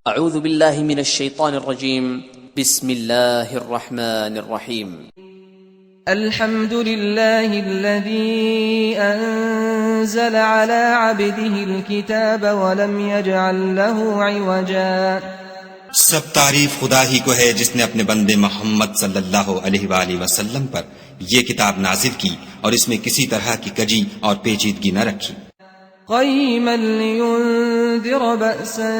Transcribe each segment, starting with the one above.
اعوذ باللہ من الشیطان الرجیم بسم اللہ الرحمن الرحیم الحمد لله الذي أنزل على عبده الكتاب ولم يجعل له عوجا. سب تعریف خدا ہی کو ہے جس نے اپنے بندے محمد صلی اللہ علیہ وآلہ وسلم پر یہ کتاب نازل کی اور اس میں کسی طرح کی کجی اور پیچیدگی نہ رکھی. قيما لينذر بأسا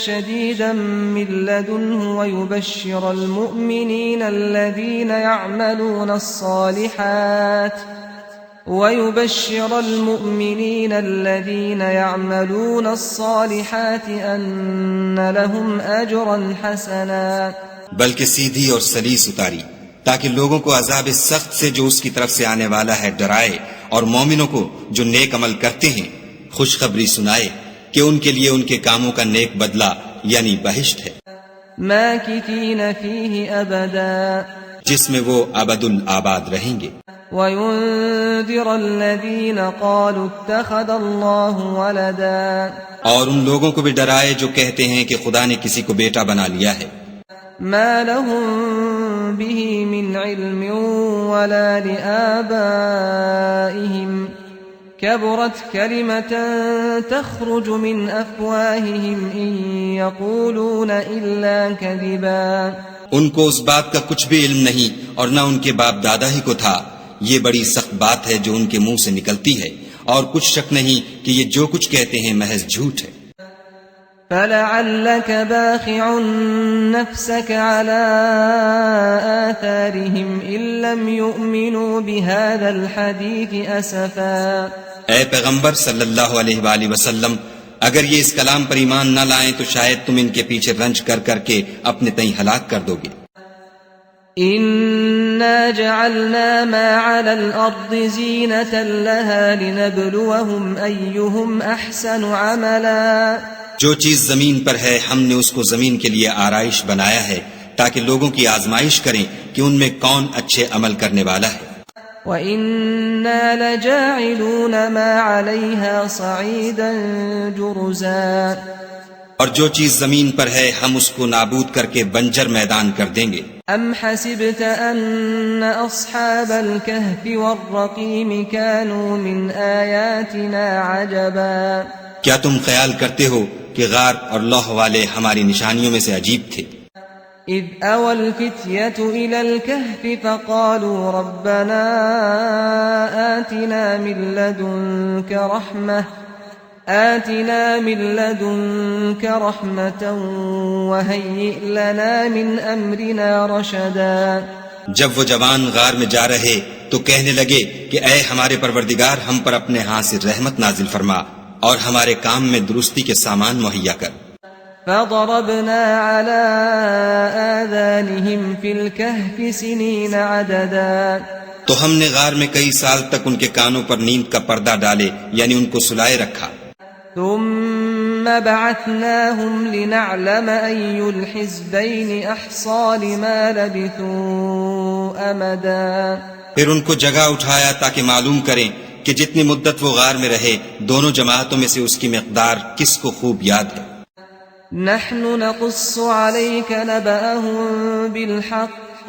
شديدا من لدنه ويبشر المؤمنين الذين يعملون الصالحات أن لهم أجرا حسنا. بلکہ سیدھی اور سلیس اتاری تاکہ لوگوں کو عذاب سخت سے جو اس کی طرف سے آنے والا ہے ڈرائے، اور مومنوں کو جو نیک عمل کرتے ہیں خوشخبری سنائے کہ ان کے لیے ان کے کاموں کا نیک بدلہ یعنی بہشت ہے، ماکثین فیہ ابدا، جس میں وہ ابد الآباد رہیں گے. وَيُنذِرَ الَّذِينَ قَالُوا اتَّخَذَ اللَّهُ وَلَدًا، اور ان لوگوں کو بھی ڈرائے جو کہتے ہیں کہ خدا نے کسی کو بیٹا بنا لیا ہے. ما لهم به من علم ولا لآبائهم كبرت كلمة تخرج من أفواههم إن يقولون إلا كذبا. ان کو اس بات کا کچھ بھی علم نہیں اور نہ ان کے باپ دادا ہی کو تھا. یہ بڑی سخت بات ہے جو ان کے منہ سے نکلتی ہے، اور کچھ شک نہیں کہ یہ جو کچھ کہتے ہیں محض جھوٹ ہے. فلعلك باخع نفسك على آثارهم إن لم يؤمنوا بهذا الحديث أسفا. اے پیغمبر صلی اللہ علیہ وآلہ وسلم، اگر یہ اس کلام پر ایمان نہ لائیں تو شاید تم ان کے پیچھے رنج کر کر کے اپنے تئیں ہلاک کر دو گے. إنا جعلنا ما على الأرض زينة لها لنبلوهم أيهم أحسن عملا. جو چیز زمین پر ہے ہم نے اس کو زمین کے لیے آرائش بنایا ہے تاکہ لوگوں کی آزمائش کریں کہ ان میں کون اچھے عمل کرنے والا ہے. وَإِنَّا لَجَاعِلُونَ مَا عَلَيْهَا صَعِيدًا جُرُزًا. اور جو چیز زمین پر ہے ہم اس کو نابود کر کے بنجر میدان کر دیں گے. أَمْ حَسِبْتَ أَنَّ أَصْحَابَ الْكَهْفِ وَالرَّقِيمِ كَانُوا مِنْ آيَاتِنَا عَجَبًا. کیا تم خیال کرتے ہو کہ غار اور لوح والے ہماری نشانیوں میں سے عجیب تھے؟ إِذْ أَوَى الْفِتْيَةُ إِلَى الْكَهْفِ فَقَالُوا رَبَّنَا آتِنَا مِن لَّدُنكَ رَحْمَةً وَهَيِّئْ لَنَا مِنْ أَمْرِنَا رَشَدًا. جب وہ جوان غار میں جا رہے تو کہنے لگے کہ اے ہمارے پروردگار، ہم پر اپنے ہاں سے رحمت نازل فرما اور ہمارے کام میں درستی کے سامان مہیا کر. فَضَرَبْنَا عَلَىٰ آذَانِهِمْ فِي الْكَهْفِ سِنِينَ عَدَدًا. تو ہم نے غار میں کئی سال تک ان کے کانوں پر نیند کا پردہ ڈالے یعنی ان کو سلائے رکھا. ثُمَّ بَعَثْنَاهُمْ لِنَعْلَمَ أَيُّ الْحِزْبَيْنِ أَحْصَىٰ لِمَا لَبِثُوا أَمَدًا. پھر ان کو جگہ اٹھایا تاکہ معلوم کریں کہ جتنی مدت وہ غار میں رہے دونوں جماعتوں میں سے اس کی مقدار کس کو خوب یاد ہے. نحن نقص عليك نبأهم بالحق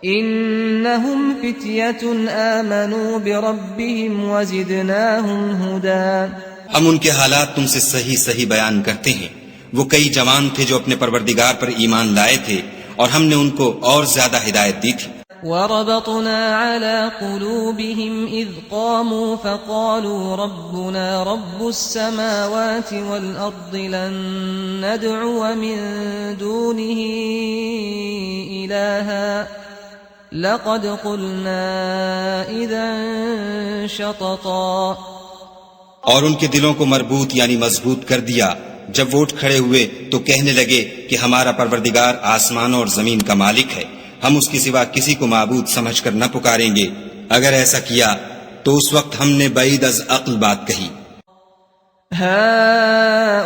إنهم فتية آمنوا بربهم وزدناهم هدى. ہم ان کے حالات تم سے صحیح بیان کرتے ہیں. وہ کئی جوان تھے جو اپنے پروردگار پر ایمان لائے تھے اور ہم نے ان کو اور زیادہ ہدایت دی تھی. وربطنا على قلوبهم إذ قاموا فقالوا ربنا رب السماوات والأرض لن ندعو من دونه إلها لقد قلنا إذا شططا. اور ان کے دلوں کو مربوط یعنی مضبوط کر دیا. جب وہ اٹھ کھڑے ہوئے تو کہنے لگے کہ ہمارا پروردگار آسمانوں اور زمین کا مالک ہے، ہم اس کے سوا کسی کو معبود سمجھ کر نہ پکاریں گے. اگر ایسا کیا تو اس وقت ہم نے بعید از عقل بات کہی.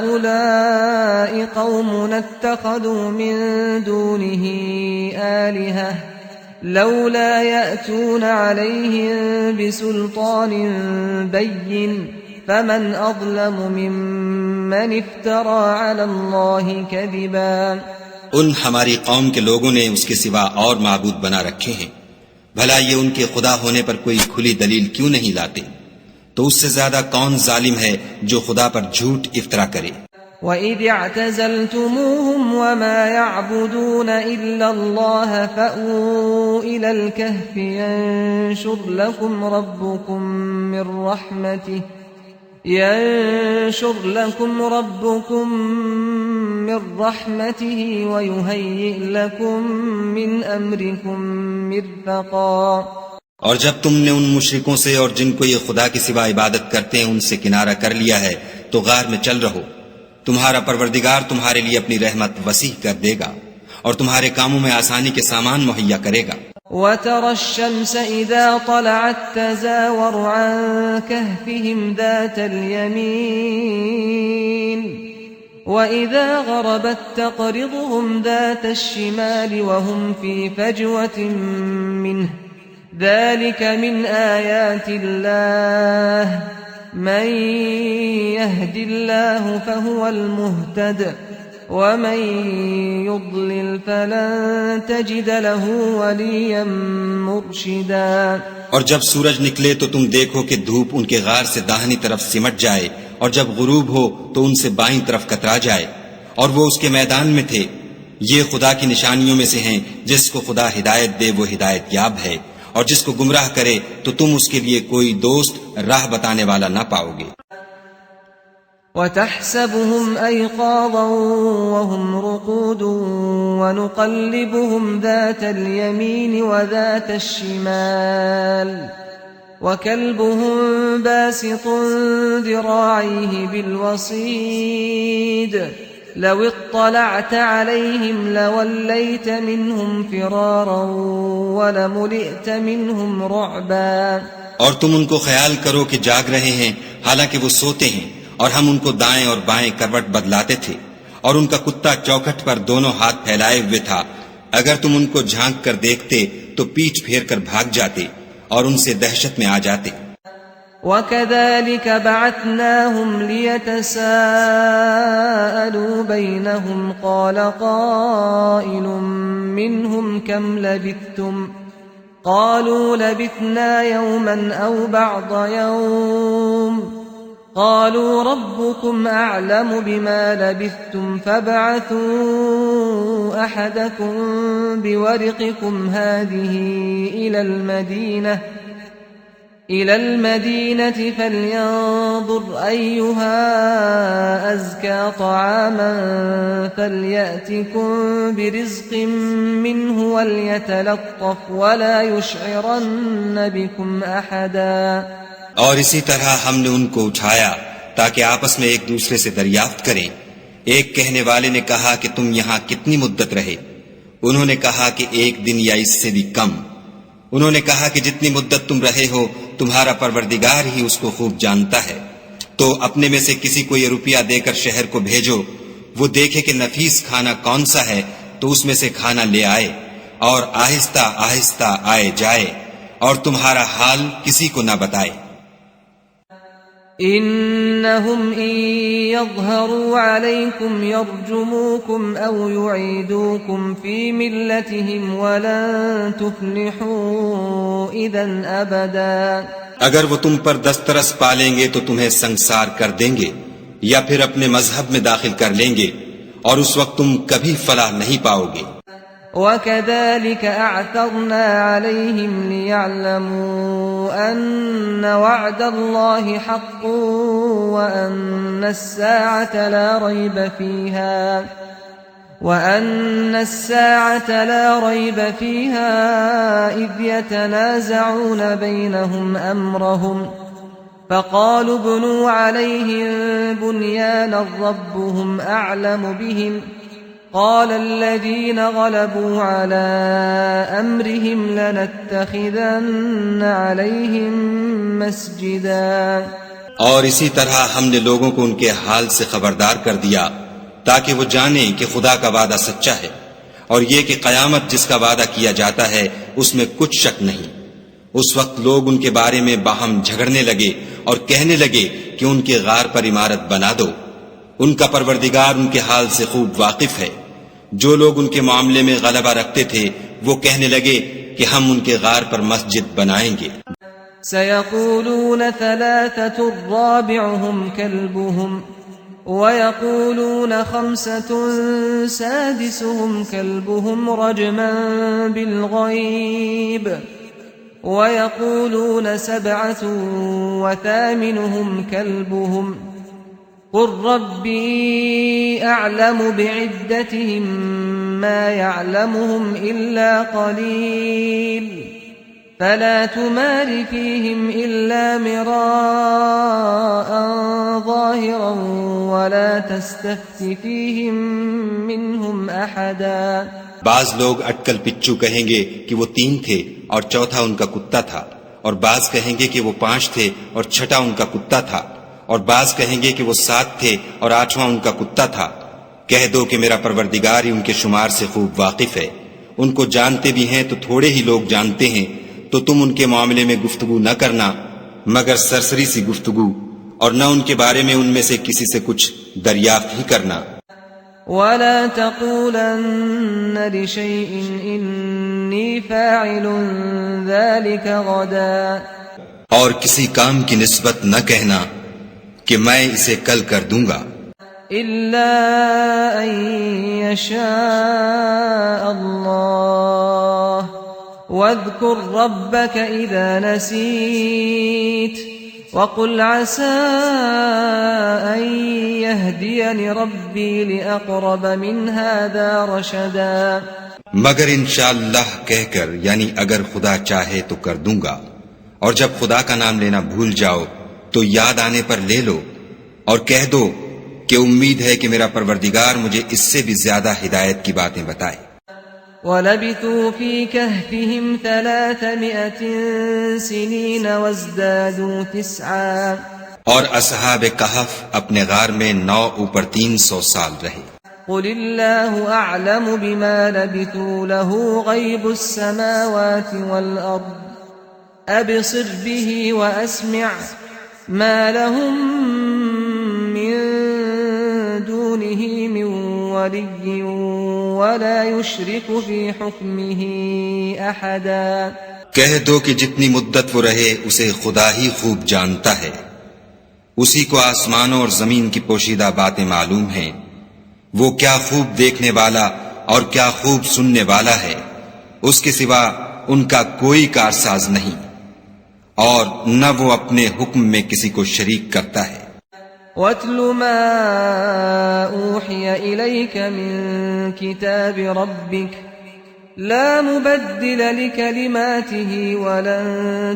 هؤلاء قوم اتخذوا من دونه آلهة لولا يأتون عليهم بسلطان بين فمن أظلم ممن افترى على الله كذبا. ان ہماری قوم کے لوگوں نے اس کے سوا اور معبود بنا رکھے ہیں، بھلا یہ ان کے خدا ہونے پر کوئی کھلی دلیل کیوں نہیں لاتے؟ تو اس سے زیادہ کون ظالم ہے جو خدا پر جھوٹ افطرا کرے؟ وَإِذِ اعْتَزَلْتُمُوهُمْ وَمَا يَعْبُدُونَ إِلَّا اللَّهَ فَأْوُوا إِلَى الْكَهْفِ يَنشُرْ لَكُمْ رَبُّكُم مِّن رَّحْمَتِهِ وَيُهَيِّئْ لَكُم مِّنْ أَمْرِكُم مِّرْفَقًا. اور جب تم نے ان مشرکوں سے اور جن کو یہ خدا کے سوا عبادت کرتے ہیں ان سے کنارہ کر لیا ہے تو غار میں چل رہو، تمہارا پروردگار تمہارے لیے اپنی رحمت وسیع کر دے گا اور تمہارے کاموں میں آسانی کے سامان مہیا کرے گا. وَتَرَى الشَّمْسَ إِذَا طَلَعَت تَّزَاوَرُ عَن كَهْفِهِمْ ذَاتَ الْيَمِينِ وَإِذَا غَرَبَت تَّقْرِضُهُمْ ذَاتَ الشِّمَالِ وَهُمْ فِي فَجْوَةٍ مِّنْهُ ذَلِكَ مِنْ آيَاتِ اللَّهِ مَن يَهْدِ اللَّهُ فَهُوَ الْمُهْتَدِ وَمَن يُضْلِلْ فَلَن تَجِدَ لَهُ وَلِيًّا مُرْشِدًا. اور جب سورج نکلے تو تم دیکھو کہ دھوپ ان کے غار سے داہنی طرف سمٹ جائے، اور جب غروب ہو تو ان سے بائیں طرف کترا جائے، اور وہ اس کے میدان میں تھے. یہ خدا کی نشانیوں میں سے ہیں، جس کو خدا ہدایت دے وہ ہدایت یاب ہے، اور جس کو گمراہ کرے تو تم اس کے لیے کوئی دوست راہ بتانے والا نہ پاؤ گے. وَتَحْسَبُهُمْ أَيْقَاظًا وَهُمْ رُقُودٌ وَنُقَلِّبُهُمْ ذَاتَ الْيَمِينِ وَذَاتَ الشِّمَالِ وَكَلْبُهُمْ بَاسِطٌ ذِرَاعَيْهِ بِالْوَصِيدِ لَوِ اطَّلَعْتَ عَلَيْهِمْ لَوَلَّيْتَ مِنْهُمْ فِرَارًا وَلَمُلِئْتَ مِنْهُمْ رُعْبًا. اور تم ان کو خیال کرو کہ جاگ رہے ہیں حالانکہ وہ سوتے ہیں، اور ہم ان کو دائیں اور بائیں کروٹ بدلاتے تھے، اور ان کا کتا چوکھٹ پر دونوں ہاتھ پھیلائے ہوئے تھا. اگر تم ان کو جھانک کر دیکھتے تو پیچھ پھیر کر بھاگ جاتے اور ان سے دہشت میں آ جاتے. وَكَذَلِكَ بَعَثْنَاهُمْ لِيَتَسَاءَلُوا بَيْنَهُمْ قَالَ قَائِلٌ مِّنْهُمْ كَمْ لَبِثْتُمْ قَالُوا لَبِثْنَا يَوْمًا أَوْ بَعْضَ يَوْمٍ قَالُوا رَبُّكُمْ أَعْلَمُ بِمَا لَبِثْتُمْ فَابْعَثُوا أَحَدَكُمْ بِوَرِقِكُمْ هَٰذِهِ إِلَى الْمَدِينَةِ فَلْيَنظُرْ أَيُّهَا أَزْكَىٰ طَعَامًا فَلْيَأْتِكُم بِرِزْقٍ مِّنْهُ وَلْيَتَلَطَّفْ وَلَا يُشْعِرَنَّ بِكُمْ أَحَدًا. اور اسی طرح ہم نے ان کو اٹھایا تاکہ آپس میں ایک دوسرے سے دریافت کریں. ایک کہنے والے نے کہا کہ تم یہاں کتنی مدت رہے؟ انہوں نے کہا کہ 1 دن یا اس سے بھی کم. انہوں نے کہا کہ جتنی مدت تم رہے ہو تمہارا پروردگار ہی اس کو خوب جانتا ہے. تو اپنے میں سے کسی کو یہ روپیہ دے کر شہر کو بھیجو، وہ دیکھے کہ نفیس کھانا کون سا ہے تو اس میں سے کھانا لے آئے، اور آہستہ آہستہ آئے جائے، اور تمہارا حال کسی کو نہ بتائے. إِنَّهُمْ إِن يَظْهَرُوا عَلَيْكُمْ يَرْجُمُوكُمْ أَوْ يُعِيدُوكُمْ فِي مِلَّتِهِمْ وَلَن تُفْلِحُوا إِذًا أَبَدًا. اگر وہ تم پر دسترس پالیں گے تو تمہیں سنگسار کر دیں گے یا پھر اپنے مذہب میں داخل کر لیں گے، اور اس وقت تم کبھی فلاح نہیں پاؤ گے. وَكَذَلِكَ أَعْثَرْنَا عَلَيْهِمْ لِيَعْلَمُوا أَنَّ وَعْدَ اللَّهِ حَقٌّ وَأَنَّ السَّاعَةَ لَا رَيْبَ فِيهَا إِذْ يَتَنَازَعُونَ بَيْنَهُمْ أَمْرَهُمْ فَقَالُوا ابْنُوا عَلَيْهِم بُنْيَانًا رَّبُّهُمْ أَعْلَمُ بِهِمْ قال الذين غلبوا على أمرهم لنتخذن عليهم مسجدا. اور اسی طرح ہم نے لوگوں کو ان کے حال سے خبردار کر دیا تاکہ وہ جانیں کہ خدا کا وعدہ سچا ہے، اور یہ کہ قیامت جس کا وعدہ کیا جاتا ہے اس میں کچھ شک نہیں. اس وقت لوگ ان کے بارے میں باہم جھگڑنے لگے اور کہنے لگے کہ ان کے غار پر عمارت بنا دو، ان کا پروردگار ان کے حال سے خوب واقف ہے۔ جو لوگ ان کے معاملے میں غلبہ رکھتے تھے وہ کہنے لگے کہ ہم ان کے غار پر مسجد بنائیں گے۔ سيقولون ثلاثة رابعهم كلبهم ويقولون خمسة سادسهم كلبهم رجما بالغيب ويقولون سبعة وثامنهم كلبهم قل ربي أعلم بعدتهم ما يعلمهم إلا قليل فلا تمار فيهم إلا مراء ظاهرا ولا تستفت فيهم منهم أحدا۔ بعض لوگ اٹکل پچو کہیں گے کہ وہ 3 تھے اور چوتھا ان کا کتا تھا، اور بعض کہیں گے کہ وہ 5 تھے اور چھٹا ان کا کتا تھا، اور بعض کہیں گے کہ وہ 7 تھے اور 8واں ان کا کتا تھا۔ کہہ دو کہ میرا پروردگار ہی ان کے شمار سے خوب واقف ہے، ان کو جانتے بھی ہیں تو تھوڑے ہی لوگ جانتے ہیں، تو تم ان کے معاملے میں گفتگو نہ کرنا مگر سرسری سی گفتگو، اور نہ ان کے بارے میں ان میں سے کسی سے کچھ دریافت ہی کرنا۔ ولا تقولن لشيء إني فاعل ذلك غدا، اور کسی کام کی نسبت نہ کہنا کہ میں اسے کل کر دوں گا، إلا أن يشاء الله واذكر ربك إذا نسيت وقل عسى أن يهديني ربي لأقرب من هذا رشدا۔ مگر انشاءاللہ کہہ کر، یعنی اگر خدا چاہے تو کر دوں گا، اور جب خدا کا نام لینا بھول جاؤ تو یاد آنے پر لے لو، اور کہہ دو کہ امید ہے کہ میرا پروردگار مجھے اس سے بھی زیادہ ہدایت کی باتیں بتائے۔ وَلَبِثُوا فِي كَهْفِهِمْ 300 سِنِينَ وَازْدَادُوا 9، اور اصحاب کہف اپنے غار میں 9 اوپر 300 سال رہے۔ قُلِ اللَّهُ أَعْلَمُ بِمَا لَبِثُوا لَهُ غَيْبُ السَّمَاوَاتِ وَالْأَرْضِ أَبْصِرْ بِهِ وَأَسْمِعْ مَا لَهُم مِّن دُونِهِ مِن وَلِيٍّ وَلَا يُشْرِكُ فِي حُكْمِهِ أَحَدًا۔ کہہ دو کہ جتنی مدت وہ رہے اسے خدا ہی خوب جانتا ہے، اسی کو آسمانوں اور زمین کی پوشیدہ باتیں معلوم ہیں، وہ کیا خوب دیکھنے والا اور کیا خوب سننے والا ہے، اس کے سوا ان کا کوئی کارساز نہیں، اور نہ وہ اپنے حکم میں کسی کو شریک کرتا ہے۔ وَاتْلُ مَا أُوحِيَ إِلَيْكَ مِن كِتَابِ رَبِّكَ لَا مُبَدِّلَ لِكَلِمَاتِهِ وَلَن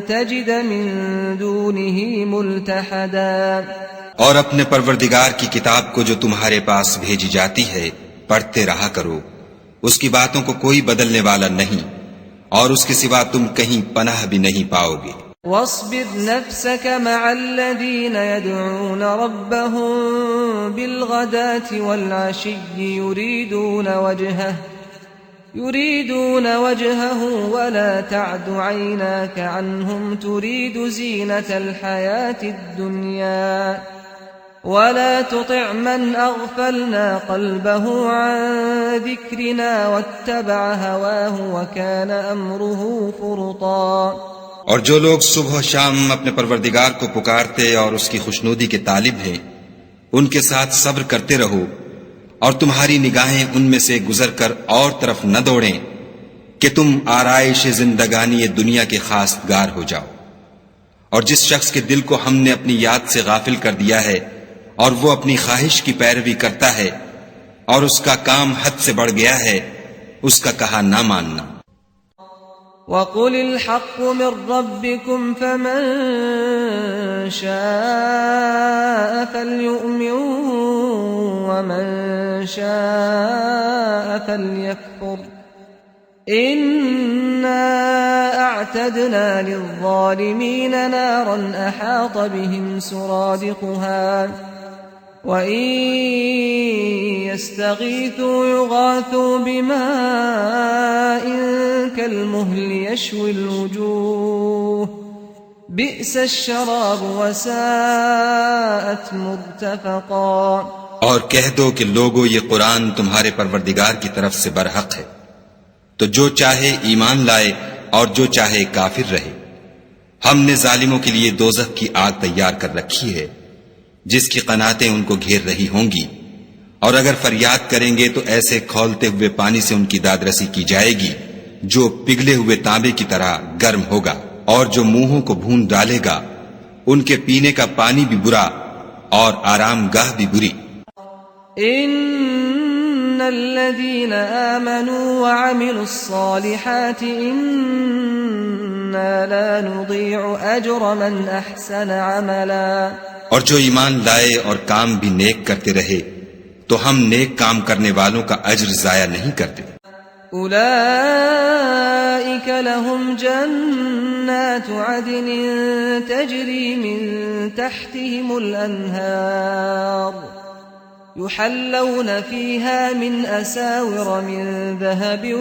تَجِدَ مِن دُونِهِ مُلْتَحَدًا۔ اور اپنے پروردگار کی کتاب کو جو تمہارے پاس بھیجی جاتی ہے پڑھتے رہا کرو، اس کی باتوں کو کوئی بدلنے والا نہیں، اور اس کے سوا تم کہیں پناہ بھی نہیں پاؤ گے۔ واصبر نفسك مع الذين يدعون ربهم بالغداة والعشي يريدون وجهه ولا تعد عيناك عنهم تريد زينة الحياة الدنيا ولا تطع من أغفلنا قلبه عن ذكرنا واتبع هواه وكان أمره فرطا۔ اور جو لوگ صبح و شام اپنے پروردگار کو پکارتے اور اس کی خوشنودی کے طالب ہیں، ان کے ساتھ صبر کرتے رہو، اور تمہاری نگاہیں ان میں سے گزر کر اور طرف نہ دوڑیں کہ تم آرائش زندگانی دنیا کے خاص گار ہو جاؤ۔ اور جس شخص کے دل کو ہم نے اپنی یاد سے غافل کر دیا ہے اور وہ اپنی خواہش کی پیروی کرتا ہے اور اس کا کام حد سے بڑھ گیا ہے، اس کا کہا نہ ماننا۔ وَقُلِ الْحَقُّ مِنْ رَبِّكُمْ فَمَنْ شَاءَ فَلْيُؤْمِنْ وَمَنْ شَاءَ فَلْيَكْفُرْ إِنَّا أَعْتَدْنَا لِلظَّالِمِينَ نَارًا أَحَاطَ بِهِمْ سُرَادِقُهَا وَإِن يَسْتَغِيثُوا يُغَاثُوا بِمَاءٍ كَالْمُهْلِ يَشْوِي الْوُجُوهَ بئس الشراب وساءت مرتفقا. اور کہہ دو کہ لوگو یہ قرآن تمہارے پروردگار کی طرف سے برحق ہے، تو جو چاہے ایمان لائے اور جو چاہے کافر رہے. ہم نے ظالموں کے لیے دوزخ کی آگ تیار کر رکھی ہے جس کی قناتیں ان کو گھیر رہی ہوں گی، اور اگر فریاد کریں گے تو ایسے کھولتے ہوئے پانی سے ان کی دادرسی کی جائے گی جو پگھلے ہوئے تانبے کی طرح گرم ہوگا، اور جو منہوں کو بھون ڈالے گا ان کے پینے کا پانی بھی برا اور آرام گاہ بھی بری. ان الذين آمنوا وعملوا الصالحات انا لا نضيع اجر من احسن عملا. اور جو ایمان لائے اور کام بھی نیک کرتے رہے تو ہم نیک کام کرنے والوں کا اجر ضائع نہیں کرتے. اولئك لهم جنات عدن تجري من تحتهم الانهار يحلون فيها من أساور من ذهب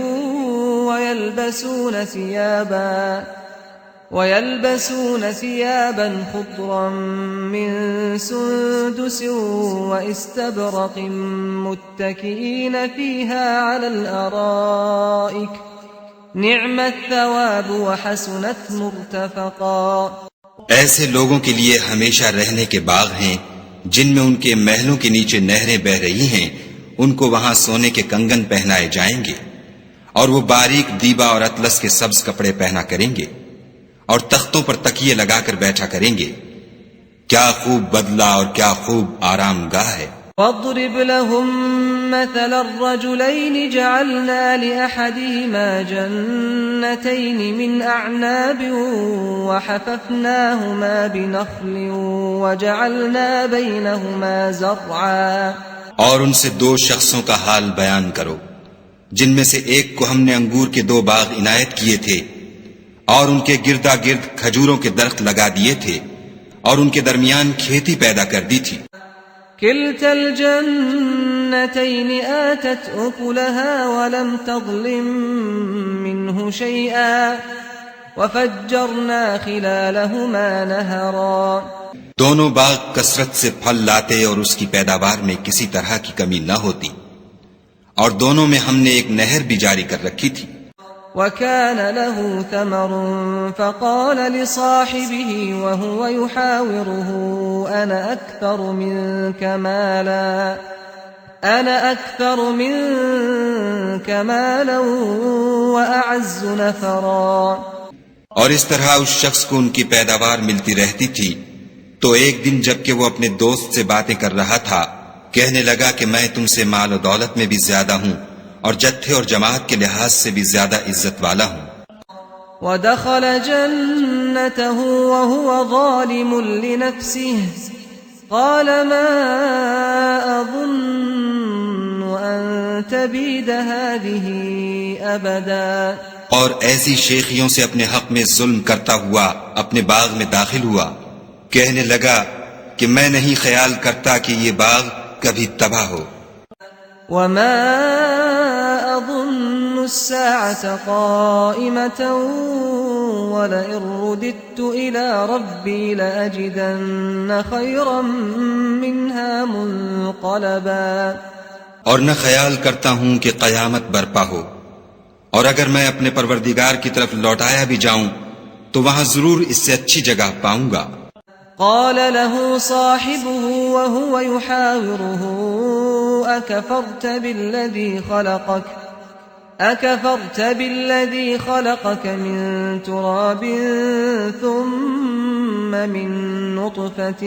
ويلبسون ثيابا خضرا من سندس واستبرق متكئين فيها على الأرائك نعم الثواب وحسنت مرتفقا. ایسے لوگوں کے لیے ہمیشہ رہنے کے باغ ہیں جن میں ان کے محلوں کے نیچے نہریں بہ رہی ہیں، ان کو وہاں سونے کے کنگن پہنائے جائیں گے، اور وہ باریک دیبا اور اطلس کے سبز کپڑے پہنا کریں گے، اور تختوں پر تکیے لگا کر بیٹھا کریں گے. کیا خوب بدلہ اور کیا خوب آرام گاہ ہے. واضرب لهم مثل الرجلين جعلنا لأحدهما جنتين من أعناب وحففناهما بنخل وجعلنا بينهما زرعا. اور ان سے دو شخصوں کا حال بیان کرو جن میں سے ایک کو ہم نے انگور کے 2 باغ عنایت کیے تھے اور ان کے گردا گرد کھجوروں کے درخت لگا دیے تھے اور ان کے درمیان کھیتی پیدا کر دی تھی. كلتا الجنتين آتت أكلها ولم تظلم منه شيئا وفجرنا خلالهما نهرا. دونوں باغ کثرت سے پھل لاتے اور اس کی پیداوار میں کسی طرح کی کمی نہ ہوتی، اور دونوں میں ہم نے ایک نہر بھی جاری کر رکھی تھی. وكان له ثمر فقال لصاحبه وهو يحاوره أنا أكثر منك مالا وأعز نفرا. اور اس طرح اس شخص کو ان کی پیداوار ملتی رہتی تھی تو ایک دن جب کہ وہ اپنے دوست سے باتیں کر رہا تھا کہنے لگا کہ میں تم سے مال و دولت میں بھی زیادہ ہوں اور جتھے اور جماعت کے لحاظ سے بھی زیادہ عزت والا ہوں. ودخل جنته وهو ظالم لنفسه قال ما أظن أن تبيد هذه أبدا. اور ایسی شیخیوں سے اپنے حق میں ظلم کرتا ہوا اپنے باغ میں داخل ہوا، کہنے لگا کہ میں نہیں خیال کرتا کہ یہ باغ کبھی تباہ ہو. وما أظن الساعة قائمة ولئن رددت إلى ربي لأجدن خيرا منها منقلبا. اور نہ خیال کرتا ہوں کہ قیامت برپا ہو، اور اگر میں اپنے پروردگار کی طرف لوٹایا بھی جاؤں تو وہاں ضرور اس سے اچھی جگہ پاؤں گا. قال له صاحبه وهو يحاوره أكفرت بالذي خلقك من تراب ثم من نطفة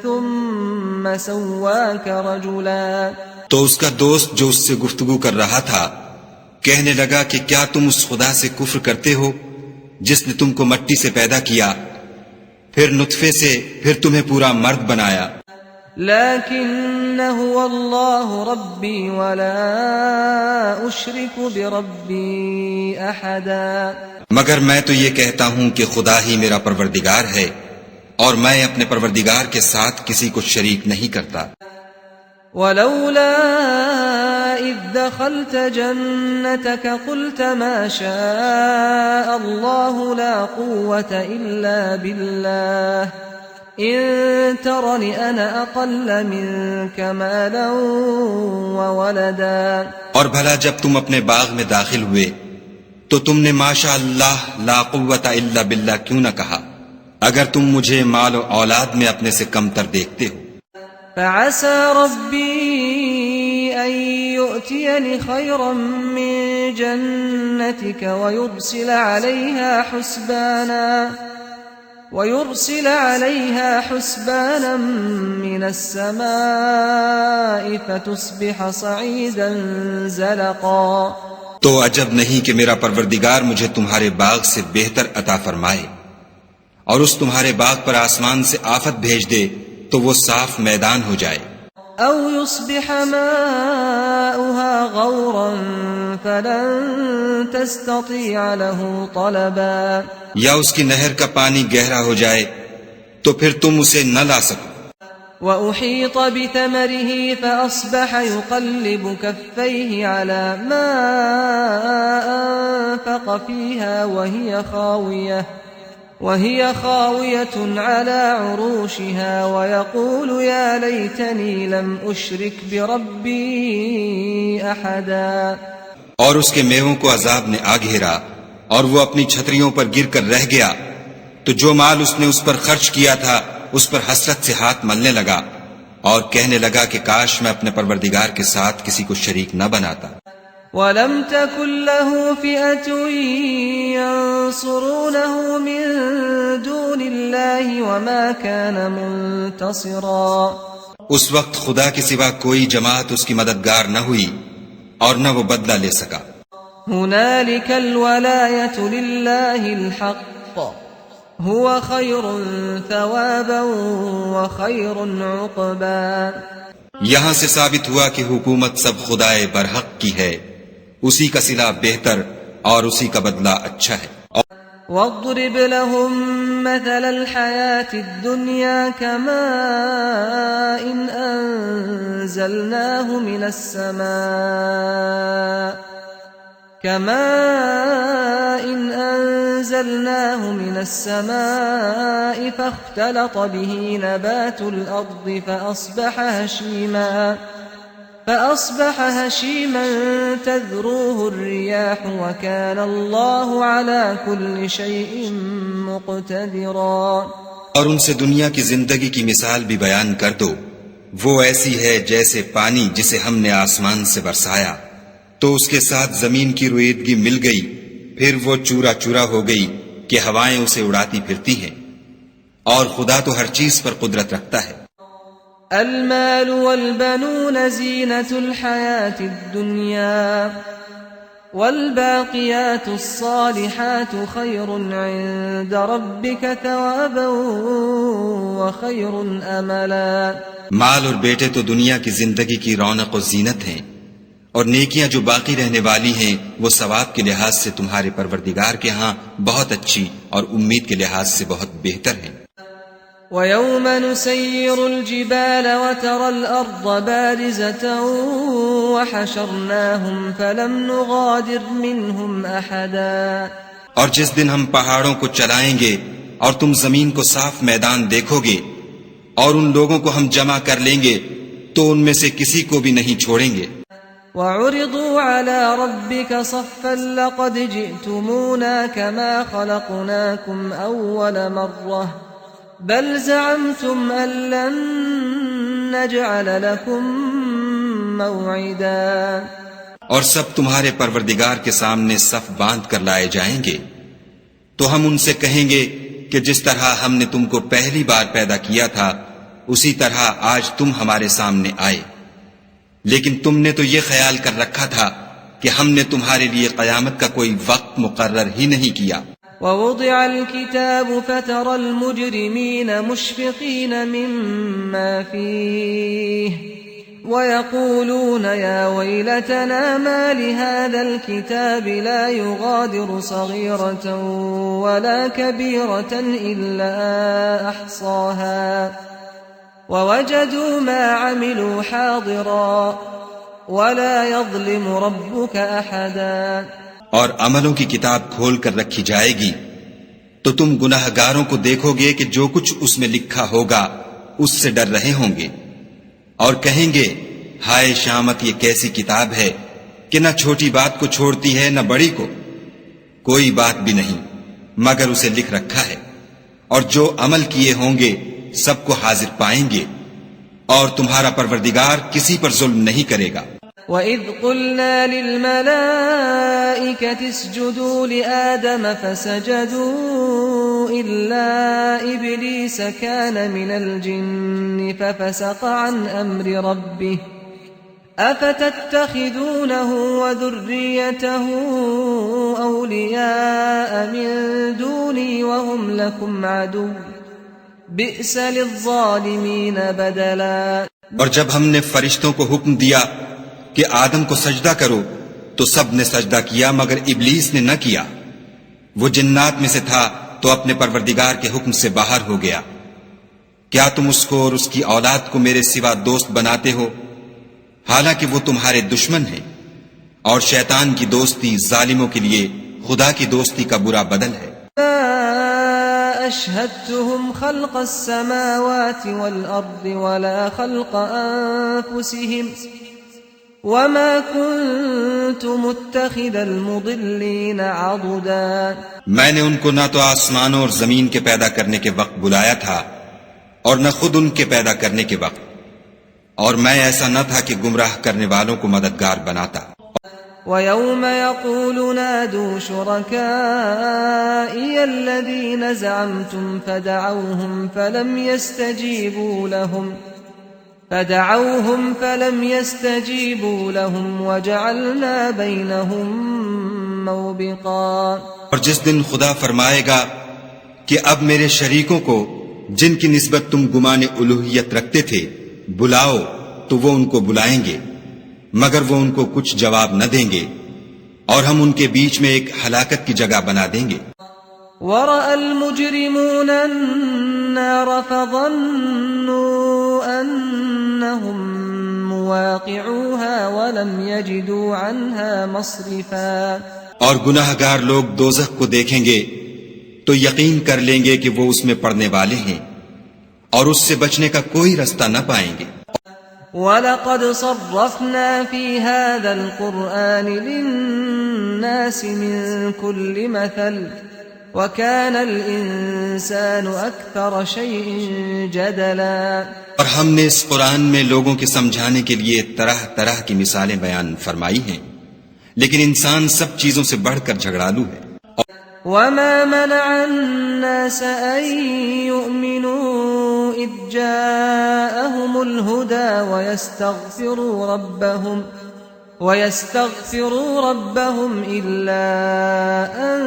ثم سواك رجلا. تو اس کا دوست جو اس سے گفتگو کر رہا تھا کہنے لگا کہ کیا تم اس خدا سے کفر کرتے ہو جس نے تم کو مٹی سے پیدا کیا پھر نطفے سے پھر تمہیں پورا مرد بنایا. لكن هو الله ربي ولا أشرك بربي أحدا. مگر میں تو یہ کہتا ہوں کہ خدا ہی میرا پروردگار ہے اور میں اپنے پروردگار کے ساتھ کسی کو شریک نہیں کرتا. ولولا إذ دخلت جنتك قلت ما شاء الله لا قوة إلا بالله إن ترني أنا أقل منك مالا وولدا. اور بھلا جب تم اپنے باغ میں داخل ہوئے تو تم نے ماشاء اللہ لا قوت الا باللہ کیوں نہ کہا اگر تم مجھے مال و اولاد میں اپنے سے کم تر دیکھتے ہو؟ فعسى ربي أن يؤتيني خيرا من جنتك ويرسل عليها حسبانا من السماء فتصبح صعيدا زلقا. تو عجب نہیں کہ میرا پروردگار مجھے تمہارے باغ سے بہتر عطا فرمائے اور اس تمہارے باغ پر آسمان سے آفت بھیج دے تو وہ صاف میدان ہو جائے. او يصبح ماؤها غورا فلن تستطيع له طلبا. یا اس کی نہر کا پانی گہرا ہو جائے تو پھر تم اسے نہ لا سکو. وأحيط بثمره فأصبح يقلب كفيه على ما أنفق فيها وهي خاوية على عروشها ويقول يا ليتني لم أشرك بربي أحدا. اور اس کے میووں کو عذاب نے آ گھیرا اور وہ اپنی چھتریوں پر گر کر رہ گیا تو جو مال اس نے اس پر خرچ کیا تھا اس پر حسرت سے ہاتھ ملنے لگا اور کہنے لگا کہ کاش میں اپنے پروردگار کے ساتھ کسی کو شریک نہ بناتا. وَلَمْ تَكُنْ لَهُ فِئَةٌ يَنصُرُونَهو مِن دُونِ اللَّهِ وَمَا كَانَ مُنتَصِرًا. اس وقت خدا کے سوا کوئی جماعت اس کی مددگار نہ ہوئی اور نہ وہ بدلہ لے سکا. هُنَالِكَ الْوَلَايَةُ لِلَّهِ الْحَقِّ هُوَ خَيْرٌ ثَوَابًا وَخَيْرٌ عُقْبًا. یہاں سے ثابت ہوا کہ حکومت سب خدائے برحق کی ہے، اسی کا صلہ بہتر اور اسی کا بدلہ اچھا ہے. وَاضْرِبْ لَهُم مَّثَلَ الْحَيَاةِ الدُّنْيَا كَمَاءٍ أَنزَلْنَاهُ مِنَ السَّمَاءِ فاختلط به نبات الأرض فأصبح هشيما تذروه الرياح وكان الله على كل شيء مقتدرا. اور ان سے دنیا کی زندگی کی مثال بھی بیان کر دو، وہ ایسی ہے جیسے پانی جسے ہم نے آسمان سے برسایا تو اس کے ساتھ زمین کی رویدگی مل گئی، پھر وہ چورا چورا ہو گئی کہ ہوائیں اسے اڑاتی پھرتی ہیں، اور خدا تو ہر چیز پر قدرت رکھتا ہے. المال والبنون زینة الحیاة الدنیا والباقیات الصالحات خیر عند ربک ثوابا وخیر املا. مال اور بیٹے تو دنیا کی زندگی کی رونق و زینت ہیں، اور نیکیاں جو باقی رہنے والی ہیں وہ ثواب کے لحاظ سے تمہارے پروردگار کے ہاں بہت اچھی اور امید کے لحاظ سے بہت بہتر ہیں. وَيَوْمَ نُسَيِّرُ الْجِبَالَ وَتَرَى الْأَرْضَ بَارِزَةً وَحَشَرْنَاهُمْ فَلَمْ نُغَادِرْ مِنْهُمْ أَحَدًا. اور جس دن ہم پہاڑوں کو چلائیں گے اور تم زمین کو صاف میدان دیکھو گے اور ان لوگوں کو ہم جمع کر لیں گے تو ان میں سے کسی کو بھی نہیں چھوڑیں گے. وَعُرِضُوا عَلَى رَبِّكَ صَفًّا لَقَدْ جِئْتُمُونَا كَمَا خَلَقْنَاكُمْ أَوَّلَ مَرَّةٍ بَلْ زَعَمْتُمْ أَن لَّن نَّجْعَلَ لَكُم مَّوْعِدًا. اور سب تمہارے پروردگار کے سامنے صف باندھ کر لائے جائیں گے تو ہم ان سے کہیں گے کہ جس طرح ہم نے تم کو پہلی بار پیدا کیا تھا اسی طرح آج تم ہمارے سامنے آئے، لیکن تم نے تو یہ خیال کر رکھا تھا کہ ہم نے تمہارے لیے قیامت کا کوئی وقت مقرر ہی نہیں کیا. وَوُضِعَ الْكِتَابُ فَتَرَى الْمُجْرِمِينَ مُشْفِقِينَ مِمَّا فِيهِ وَيَقُولُونَ يَا وَيْلَتَنَا مَا لِهَذَا الْكِتَابِ لَا يُغَادِرُ صَغِيرَةً وَلَا كَبِيرَةً إِلَّا أَحْصَاهَا وَوَجَدُوا مَا عَمِلُوا حَاضِرًا ولا يظلم ربك أحدا. اور عملوں کی کتاب کھول کر رکھی جائے گی تو تم گناہگاروں کو دیکھو گے کہ جو کچھ اس میں لکھا ہوگا اس سے ڈر رہے ہوں گے اور کہیں گے ہائے شامت یہ کیسی کتاب ہے کہ نہ چھوٹی بات کو چھوڑتی ہے نہ بڑی کو، کوئی بات بھی نہیں مگر اسے لکھ رکھا ہے، اور جو عمل کیے ہوں گے سب کو حاضر پائیں گے، اور تمہارا پروردگار کسی پر ظلم نہیں کرے گا. وَإِذْ قُلْنَا لِلْمَلَائِكَةِ اسْجُدُوا لِآدَمَ فَسَجَدُوا إِلَّا إِبْلِيسَ كَانَ مِنَ الْجِنِّ فَفَسَقَ عَنْ أَمْرِ رَبِّهِ أَفَتَتَّخِذُونَهُ وَذُرِّيَّتَهُ أَوْلِيَاءَ مِن دُونِي وَهُمْ لَكُمْ عَدُوٌّ بِئْسَ لِلظَّالِمِينَ بَدَلًا. اور جب ہم نے فرشتوں کو حکم دیا کہ آدم کو سجدہ کرو تو سب نے سجدہ کیا مگر ابلیس نے نہ کیا، وہ جنات میں سے تھا تو اپنے پروردگار کے حکم سے باہر ہو گیا. کیا تم اس کو اور اس کی اولاد کو میرے سوا دوست بناتے ہو حالانکہ وہ تمہارے دشمن ہیں، اور شیطان کی دوستی ظالموں کے لیے خدا کی دوستی کا برا بدل ہے. أشهدتهم خلق السماوات والأرض ولا خلق أنفسهم وما كنت متخذ المضلين عضدا. میں نے ان کو نہ تو آسمانوں اور زمین کے پیدا کرنے کے وقت بلایا تھا اور نہ خود ان کے پیدا کرنے کے وقت، اور میں ایسا نہ تھا کہ گمراہ کرنے والوں کو مددگار بناتا. وَيَوْمَ يَقُولُ نَادُوا شُرَكَائِيَ الَّذِينَ زَعَمْتُمْ فَدَعَوْهُمْ فَلَمْ يَسْتَجِيبُوا لَهُمْ وَجَعَلْنَا بَيْنَهُمْ مَوْبِقًا. اور جس دن خدا فرمائے گا کہ اب میرے شریکوں کو جن کی نسبت تم گمان الوہیت رکھتے تھے بلاؤ، تو وہ ان کو بلائیں گے مگر وہ ان کو کچھ جواب نہ دیں گے، اور ہم ان کے بیچ میں ایک ہلاکت کی جگہ بنا دیں گے. وَرَأَى الْمُجْرِمُونَ النَّارَ فَظَنُّوا أَنَّهُمْ مُوَاقِعُوهَا وَلَمْ يَجِدُوا عَنْهَا مَصْرِفًا. اور گناہگار لوگ دوزخ کو دیکھیں گے تو یقین کر لیں گے کہ وہ اس میں پڑنے والے ہیں اور اس سے بچنے کا کوئی رستہ نہ پائیں گے. وَلَقَدْ صَرَّفْنَا فِي هَذَا الْقُرْآنِ لِلنَّاسِ مِنْ كُلِّ مَثَلٍ وَكَانَ الْإِنسَانُ أَكْثَرَ شَيْءٍ جَدَلًا. اور ہم نے اس قرآن میں لوگوں کے سمجھانے کے لیے طرح طرح کی مثالیں بیان فرمائی ہیں، لیکن انسان سب چیزوں سے بڑھ کر جھگڑالو ہے. وَمَا مَنَعَ النَّاسَ أَن يُؤْمِنُوا إِذْ جَاءَهُمُ الْهُدَى وَيَسْتَغْفِرُوا رَبَّهُمْ إِلَّا أَن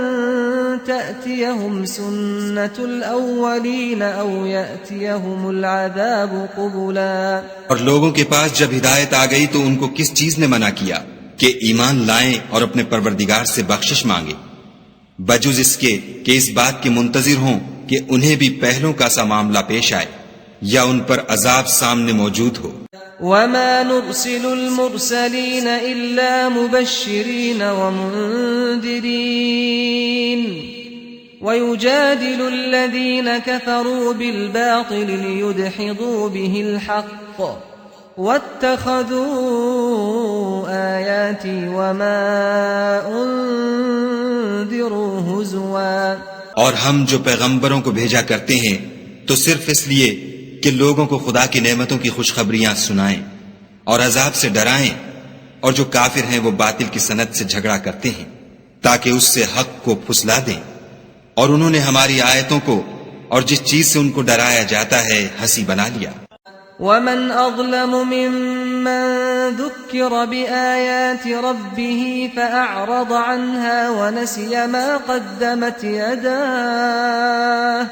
تَأْتِيَهُمْ سُنَّةُ الْأَوَّلِينَ أَوْ يَأْتِيَهُمُ الْعَذَابُ قُبُلًا. اور لوگوں کے پاس جب ہدایت آ گئی تو ان کو کس چیز نے منع کیا کہ ایمان لائیں اور اپنے پروردگار سے بخشش مانگیں، بجز اس کے کہ اس بات کے منتظر ہوں کہ انہیں بھی پہلوں کا سا معاملہ پیش آئے یا ان پر عذاب سامنے موجود ہو. وَمَا نُرْسِلُ الْمُرْسَلِينَ إِلَّا مُبَشِّرِينَ وَمُنذِرِينَ وَيُجَادِلُ الَّذِينَ كَفَرُوا بِالْبَاطِلِ لِيُدْحِضُوا بِهِ الْحَقَّ وَاتَّخَذُوا آيَاتِي وَمَا أُنذِرُوا هُزُوًا. اور ہم جو پیغمبروں کو بھیجا کرتے ہیں تو صرف اس لیے کہ لوگوں کو خدا کی نعمتوں کی خوشخبریاں سنائیں اور عذاب سے ڈرائیں، اور جو کافر ہیں وہ باطل کی سند سے جھگڑا کرتے ہیں تاکہ اس سے حق کو پھسلا دیں، اور انہوں نے ہماری آیتوں کو اور جس چیز سے ان کو ڈرایا جاتا ہے ہنسی بنا لیا. وَمَنْ أَظْلَمُ مِمَّنْ ذُكِّرَ بِآيَاتِ رَبِّهِ فَأَعْرَضَ عَنْهَا وَنَسِيَ مَا قَدَّمَتْ يَدَاهُ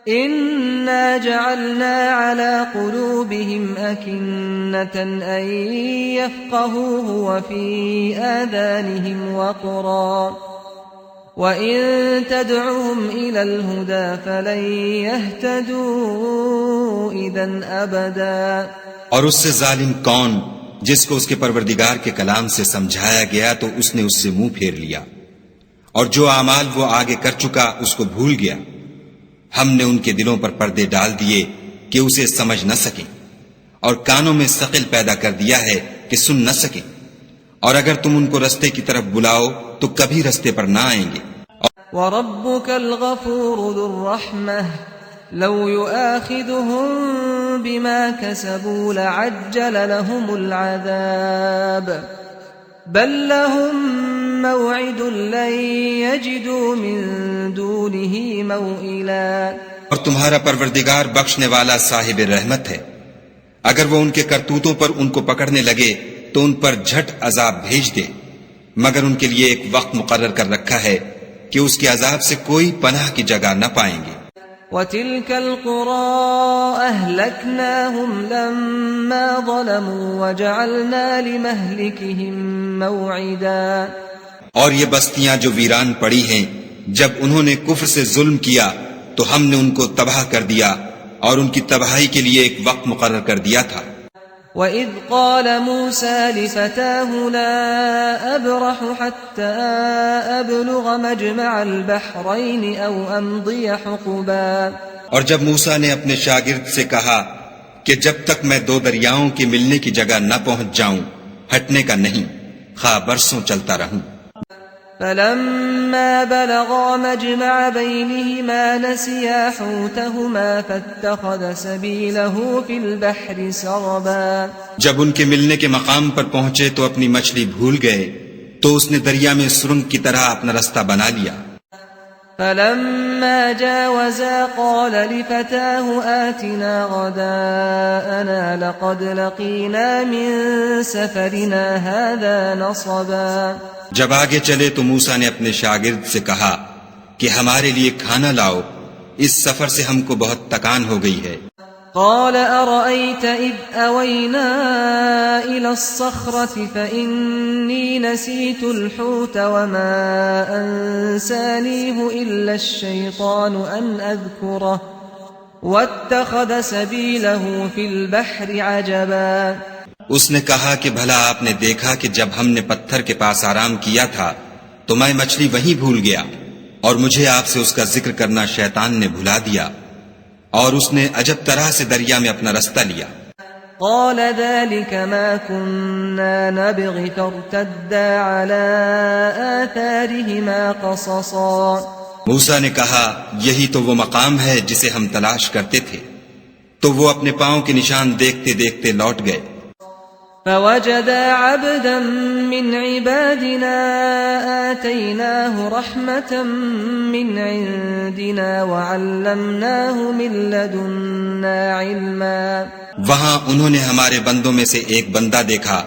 إِنَّا جَعَلْنَا عَلَى قُلُوبِهِمْ أَكِنَّةً أَن يَفْقَهُوهُ وَفِي آذَانِهِمْ وَقْرًا وَإِن تَدْعُهُمْ إِلَى الْهُدَى فَلَن يَهْتَدُوا إِذًا أَبَدًا. اور اس سے ظالم کون جس کو اس کے پروردگار کے کلام سے سمجھایا گیا تو اس نے اس سے منہ پھیر لیا، اور جو اعمال وہ آگے کر چکا اس کو بھول گیا۔ ہم نے ان کے دلوں پر پردے ڈال دیے کہ اسے سمجھ نہ سکیں، اور کانوں میں ثقل پیدا کر دیا ہے کہ سن نہ سکیں، اور اگر تم ان کو رستے کی طرف بلاؤ تو کبھی رستے پر نہ آئیں گے۔ وَرَبُّكَ الْغَفُورُ ذُو الرَّحْمَةِ لَوْ يُؤَاخِذُهُم بِمَا كَسَبُوا لَعَجَّلَ لَهُمُ الْعَذَابَ بَل لَّهُم مَّوْعِدٌ لَّن يَجِدُوا مِن دُونِهِ مَوْئِلًا۔ اور تمہارا پروردگار بخشنے والا صاحب رحمت ہے، اگر وہ ان کے کرتوتوں پر ان کو پکڑنے لگے تو ان پر جھٹ عذاب بھیج دے، مگر ان کے لیے ایک وقت مقرر کر رکھا ہے کہ اس کے عذاب سے کوئی پناہ کی جگہ نہ پائیں گے۔ وَتِلْكَ الْقُرَىٰ أَهْلَكْنَاهُمْ لَمَّا ظَلَمُوا وَجَعَلْنَا لِمَهْلِكِهِم مَّوْعِدًا۔ اور یہ بستیاں جو ویران پڑی ہیں، جب انہوں نے کفر سے ظلم کیا تو ہم نے ان کو تباہ کر دیا اور ان کی تباہی کے لیے ایک وقت مقرر کر دیا تھا۔ وَإِذْ قَالَ مُوسَىٰ لِفَتَاهُ لَا أَبْرَحُ حَتَّىٰ أَبْلُغَ مَجْمَعَ الْبَحْرَيْنِ أَوْ أَمْضِيَ حُقُبًا۔ اور جب موسیٰ نے اپنے شاگرد سے کہا کہ جب تک میں دو دریاؤں کے ملنے کی جگہ نہ پہنچ جاؤں ہٹنے کا نہیں، خواہ برسوں چلتا رہوں۔ فَلَمَّا بَلَغَا مَجْمَعَ بَيْنِهِمَا نَسِيَا حُوتَهُمَا فَاتَّخَذَ سَبِيلَهُ فِي الْبَحْرِ سَرَبًا۔ جب ان کے ملنے کے مقام پر پہنچے تو اپنی مچھلی بھول گئے تو اس نے دریا میں سرنگ کی طرح اپنا رستہ بنا لیا۔ فَلَمَّا جَاوَزَا قَالَ لِفَتَاهُ آتِنَا غَدَاءَنَا لَقَدْ لَقِينَا مِن سَفَرِنَا هَٰذَا نَصَبًا۔ جب آگے چلے تو موسیٰ نے اپنے شاگرد سے کہا کہ ہمارے لیے کھانا لاؤ، اس سفر سے ہم کو بہت تکان ہو گئی ہے۔ قال أرأيت إذ أوينا إلى الصخرة فإني نسيت الحوت وما أنسانيه إلا الشيطان أن أذكره واتخذ سبيله في البحر عجبا۔ اس نے کہا کہ بھلا آپ نے دیکھا کہ جب ہم نے پتھر کے پاس آرام کیا تھا تو میں مچھلی وہیں بھول گیا، اور مجھے آپ سے اس کا ذکر کرنا شیطان نے بھلا دیا، اور اس نے عجب طرح سے دریا میں اپنا رستہ لیا۔ قال ذلك ما كنا نبغي فارتدا على آثارهما قصصا۔ موسیٰ نے کہا یہی تو وہ مقام ہے جسے ہم تلاش کرتے تھے، تو وہ اپنے پاؤں کے نشان دیکھتے دیکھتے لوٹ گئے۔ فوجدا عبدا من عبادنا آتيناه رحمة من عندنا وعلمناه من لدنا علما۔ وہاں انہوں نے ہمارے بندوں میں سے ایک بندہ دیکھا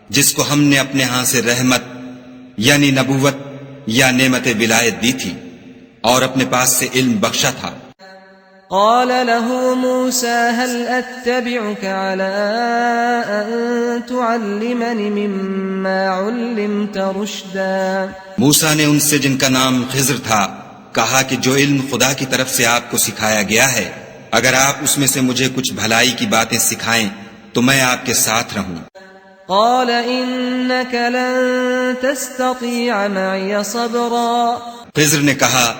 جس کو ہم نے اپنے ہاں سے رحمت یعنی نبوت یا نعمت ولایت دی تھی اور اپنے پاس سے علم بخشا تھا۔ قال له موسى هل أتبعك على أن تعلمني مما علمت رشدا۔ موسیٰ نے ان سے جن کا نام خضر تھا کہا کہ جو علم خدا کی طرف سے آپ کو سکھایا گیا ہے، اگر آپ اس میں سے مجھے کچھ بھلائی کی باتیں سکھائیں تو میں آپ کے ساتھ رہوں۔ قال إنك لن تستطيع معي صبرا۔ خضر نے کہا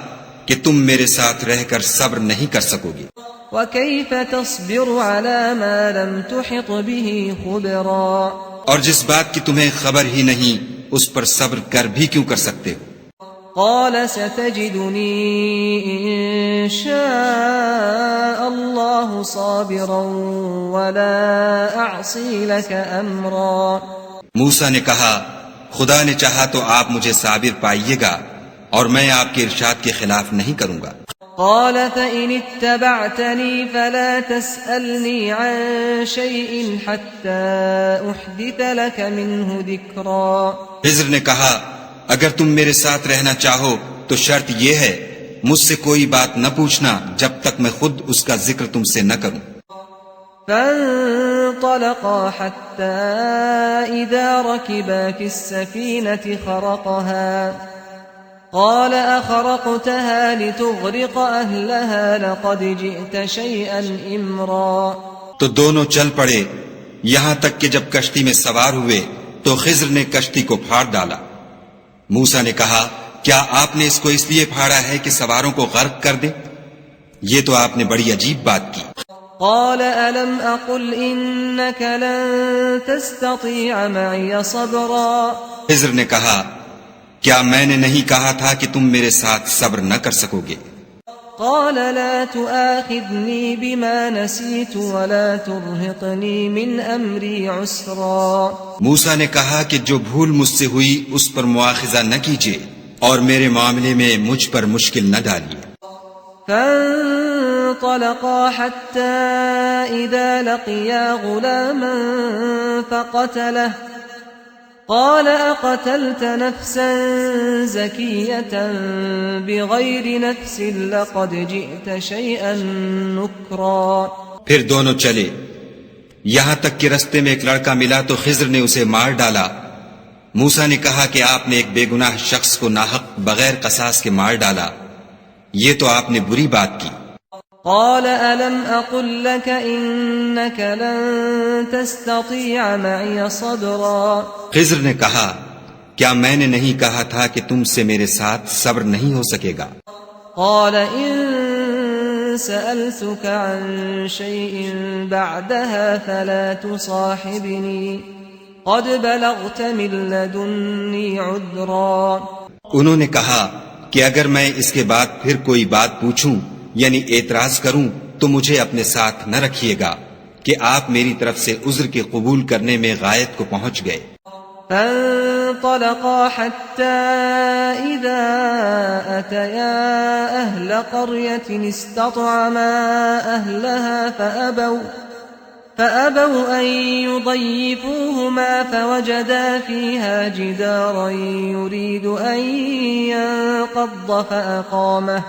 کہ تم میرے ساتھ رہ کر صبر نہیں کر سکو گے۔ وكيف تصبر على ما لم تحط به خبرا۔ اور جس بات کی تمہیں خبر ہی نہیں اس پر صبر کر بھی کیوں کر سکتے ہو؟ قال ستجدني إن شاء الله صابرا ولا أعصي لك أمرا۔ موسیٰ نے کہا خدا نے چاہا تو آپ مجھے صابر پائیے گا اور میں آپ کے ارشاد کے خلاف نہیں کروں گا۔ قال فإن اتبعتني فلا تسألني عن شيء حتى أحدث لك منه ذكرا۔ خضر نے کہا اگر تم میرے ساتھ رہنا چاہو تو شرط یہ ہے مجھ سے کوئی بات نہ پوچھنا جب تک میں خود اس کا ذکر تم سے نہ کروں۔ فانطلقا حتى إذا ركبا في السفينة خرقها قال أخرقتها لتغرق أهلها لقد جئت شيئا إمرا۔ تو دونوں چل پڑے یہاں تک کہ جب کشتی میں سوار ہوئے تو خضر نے کشتی کو پھاڑ ڈالا۔ موسیٰ نے کہا کیا آپ نے اس کو اس لیے پھاڑا ہے کہ سواروں کو غرق کر دے؟ یہ تو آپ نے بڑی عجیب بات کی۔ قال ألم أقل إنك لن تستطيع معي صبرا خضر نے کہا کیا میں نے نہیں کہا تھا کہ تم میرے ساتھ صبر نہ کر سکو گے؟ قال لا تؤاخذني بما نسيت ولا ترهقني من أمري عسرا موسیٰ نے کہا کہ جو بھول مجھ سے ہوئی اس پر مواخذہ نہ کیجیے اور میرے معاملے میں مجھ پر مشکل نہ ڈالیے۔ فانطلقا حتى إذا لقيا غلاما فقتله قال أقتلت نفسا زكية بغير نفس لقد جئت شيئا نكرا۔ پھر دونوں چلے یہاں تک کہ رستے میں ایک لڑکا ملا تو خضر نے اسے مار ڈالا۔ موسیٰ نے کہا کہ آپ نے ایک بے گناہ شخص کو ناحق بغیر قصاص کے مار ڈالا، یہ تو آپ نے بری بات کی۔ قال ألم أقل لك إنك لن تستطيع معي صبرا خضر نے کہا کیا میں نے نہیں کہا تھا کہ تم سے میرے ساتھ صبر نہیں ہو سکے گا؟ قال إن سألتك عن شيء بعدها فلا تصاحبني قد بلغت من لدني عذرا۔ انہوں نے کہا کہ اگر میں اس کے بعد پھر کوئی بات پوچھوں یعنی اعتراض کروں تو مجھے اپنے ساتھ نہ رکھیے گا کہ آپ میری طرف سے عذر کے قبول کرنے میں غایت کو پہنچ گئے۔ فانطلقا حتى إذا أتيا أهل قرية استطعما أهلها فأبوا أن يضيفوهما فوجدا فيها جدارا يريد أن ينقض فأقامه